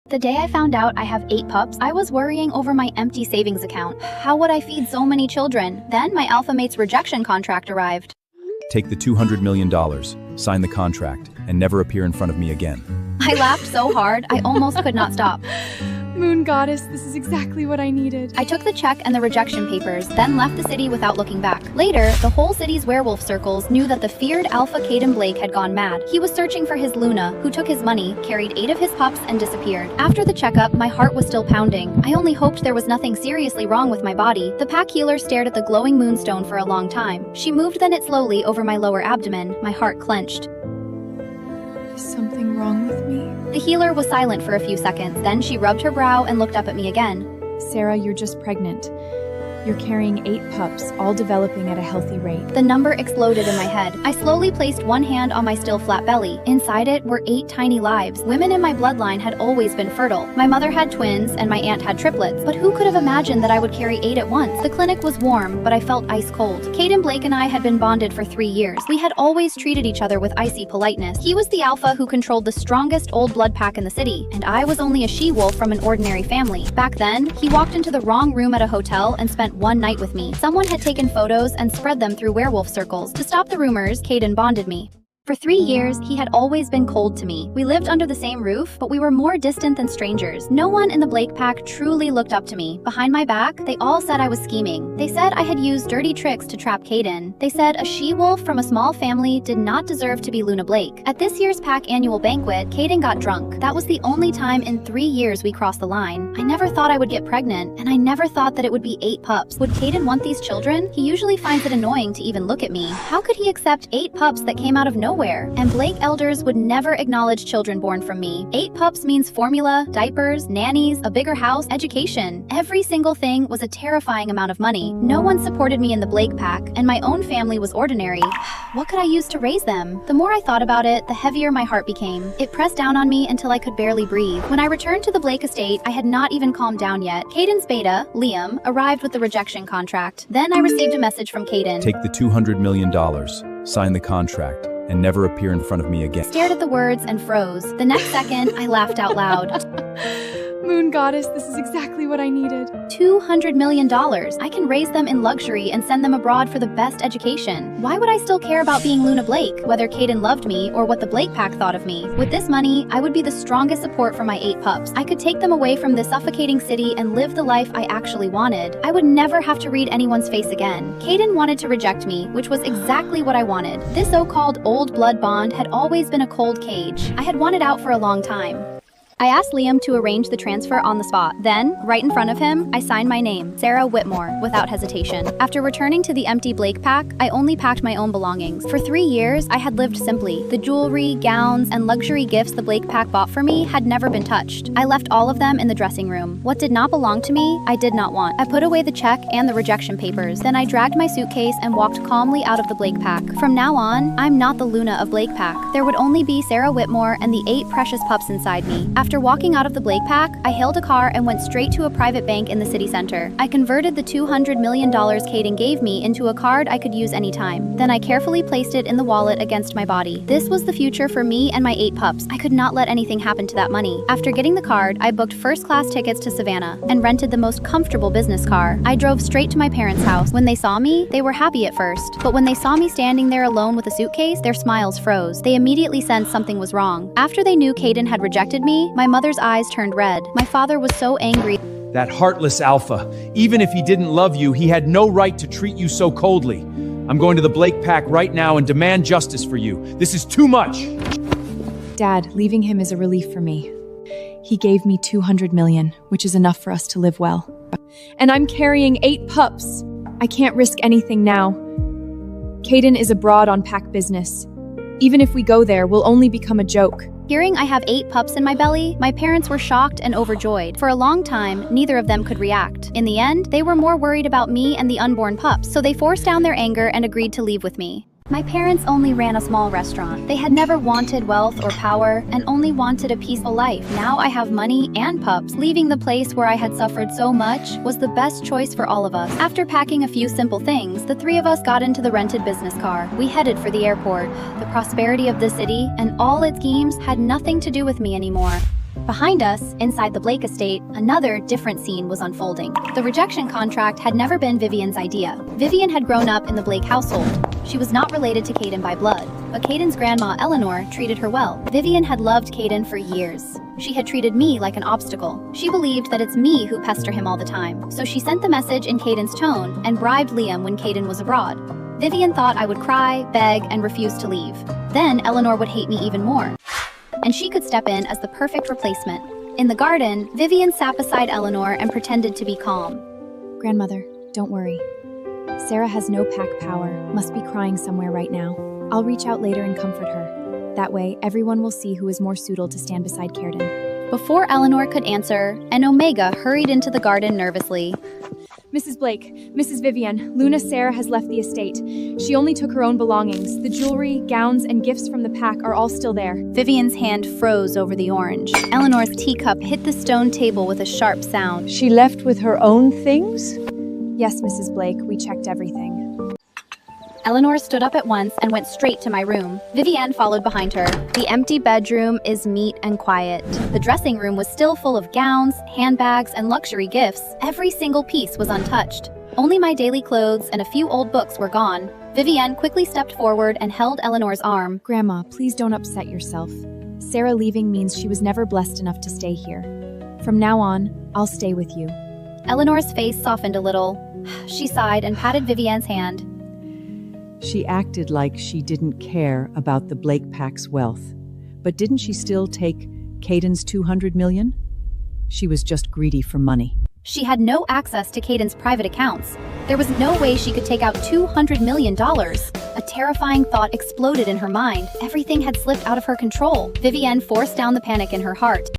The day I found out I have 8 pups, I was worrying over my empty savings account. How would I feed so many children? Then my alpha mate's rejection contract arrived. Take the $200 million, sign the contract, and never appear in front of me again. I laughed so hard, I almost could not stop. Moon goddess, this is exactly what I needed. I took the check and the rejection papers, then left the city without looking back. Later, the whole city's werewolf circles knew that the feared Alpha Caden Blake had gone mad. He was searching for his Luna, who took his money, carried 8 of his pups, and disappeared. After the checkup, my heart was still pounding. I only hoped there was nothing seriously wrong with my body. The pack healer stared at the glowing moonstone for a long time. She moved then it slowly over my lower abdomen. My heart clenched. Is something wrong with me? The healer was silent for a few seconds, then she rubbed her brow and looked up at me again. Sera, you're just pregnant. You're carrying 8 pups, all developing at a healthy rate. The number exploded in my head. I slowly placed one hand on my still flat belly. Inside it were 8 tiny lives. Women in my bloodline had always been fertile. My mother had twins and my aunt had triplets, but who could have imagined that I would carry 8 at once? The clinic was warm, but I felt ice cold. Caden Blake and I had been bonded for 3 years. We had always treated each other with icy politeness. He was the alpha who controlled the strongest old blood pack in the city, and I was only a she-wolf from an ordinary family. Back then, he walked into the wrong room at a hotel and spent one night with me. Someone had taken photos and spread them through werewolf circles. To stop the rumors, Caden bonded me. For 3 years, he had always been cold to me. We lived under the same roof, but we were more distant than strangers. No one in the Blake pack truly looked up to me. Behind my back, they all said I was scheming. They said I had used dirty tricks to trap Caden. They said a she-wolf from a small family did not deserve to be Luna Blake. At this year's pack annual banquet, Caden got drunk. That was the only time in 3 years we crossed the line. I never thought I would get pregnant, and I never thought that it would be 8 pups. Would Caden want these children? He usually finds it annoying to even look at me. How could he accept 8 pups that came out of nowhere? And Blake elders would never acknowledge children born from me. 8 pups means formula, diapers, nannies, a bigger house, education. Every single thing was a terrifying amount of money. No one supported me in the Blake pack, and my own family was ordinary. What could I use to raise them? The more I thought about it, the heavier my heart became. It pressed down on me until I could barely breathe. When I returned to the Blake estate, I had not even calmed down yet. Caden's beta, Liam, arrived with the rejection contract. Then I received a message from Caden. Take the $200 million, sign the contract, and never appear in front of me again. Stared at the words and froze. The next second, I laughed out loud. Moon goddess, this is exactly what I needed. $200 million. I can raise them in luxury and send them abroad for the best education. Why would I still care about being Luna Blake, whether Caden loved me or what the Blake pack thought of me? With this money, I would be the strongest support for my 8 pups. I could take them away from this suffocating city and live the life I actually wanted. I would never have to read anyone's face again. Caden wanted to reject me, which was exactly what I wanted. This so-called old blood bond had always been a cold cage. I had wanted out for a long time. I asked Liam to arrange the transfer on the spot. Then, right in front of him, I signed my name, Sera Whitmore, without hesitation. After returning to the empty Blake pack, I only packed my own belongings. For 3 years, I had lived simply. The jewelry, gowns, and luxury gifts the Blake pack bought for me had never been touched. I left all of them in the dressing room. What did not belong to me, I did not want. I put away the check and the rejection papers. Then I dragged my suitcase and walked calmly out of the Blake pack. From now on, I'm not the Luna of Blake pack. There would only be Sera Whitmore and the 8 precious pups inside me. After walking out of the Blake pack, I hailed a car and went straight to a private bank in the city center. I converted the $200 million Caden gave me into a card I could use anytime. Then I carefully placed it in the wallet against my body. This was the future for me and my 8 pups. I could not let anything happen to that money. After getting the card, I booked first-class tickets to Savannah and rented the most comfortable business car. I drove straight to my parents' house. When they saw me, they were happy at first. But when they saw me standing there alone with a suitcase, their smiles froze. They immediately sensed something was wrong. After they knew Caden had rejected me, my mother's eyes turned red. My father was so angry. That heartless alpha. Even if he didn't love you, he had no right to treat you so coldly. I'm going to the Blake pack right now and demand justice for you. This is too much. Dad, leaving him is a relief for me. He gave me $200 million, which is enough for us to live well. And I'm carrying 8 pups. I can't risk anything now. Caden is abroad on pack business. Even if we go there, we'll only become a joke. Hearing I have 8 pups in my belly, my parents were shocked and overjoyed. For a long time, neither of them could react. In the end, they were more worried about me and the unborn pups, so they forced down their anger and agreed to leave with me. My parents only ran a small restaurant. They had never wanted wealth or power and only wanted a peaceful life. Now I have money and pups. Leaving the place where I had suffered so much was the best choice for all of us. After packing a few simple things, the 3 of us got into the rented business car. We headed for the airport. The prosperity of the city and all its schemes had nothing to do with me anymore. Behind us, inside the Blake estate, another different scene was unfolding. The rejection contract had never been Vivian's idea. Vivian had grown up in the Blake household. She was not related to Caden by blood, but Caden's grandma, Eleanor, treated her well. Vivian had loved Caden for years. She had treated me like an obstacle. She believed that it's me who pester him all the time, so she sent the message in Caden's tone and bribed Liam when Caden was abroad. Vivian thought I would cry, beg, and refuse to leave. Then Eleanor would hate me even more, and she could step in as the perfect replacement. In the garden, Vivian sat beside Eleanor and pretended to be calm. Grandmother, don't worry. Sera has no pack power, must be crying somewhere right now. I'll reach out later and comfort her. That way, everyone will see who is more suitable to stand beside Caden. Before Eleanor could answer, an Omega hurried into the garden nervously. Mrs. Blake, Mrs. Vivian, Luna Sera has left the estate. She only took her own belongings. The jewelry, gowns, and gifts from the pack are all still there. Vivian's hand froze over the orange. Eleanor's teacup hit the stone table with a sharp sound. She left with her own things? Yes, Mrs. Blake, we checked everything. Eleanor stood up at once and went straight to my room. Vivian followed behind her. The empty bedroom is neat and quiet. The dressing room was still full of gowns, handbags, and luxury gifts. Every single piece was untouched. Only my daily clothes and a few old books were gone. Vivian quickly stepped forward and held Eleanor's arm. Grandma, please don't upset yourself. Sera leaving means she was never blessed enough to stay here. From now on, I'll stay with you. Eleanor's face softened a little. She sighed and patted Vivian's hand. She acted like she didn't care about the Blake pack's wealth. But didn't she still take Caden's 200 million? She was just greedy for money. She had no access to Caden's private accounts. There was no way she could take out $200 million. A terrifying thought exploded in her mind. Everything had slipped out of her control. Vivian forced down the panic in her heart.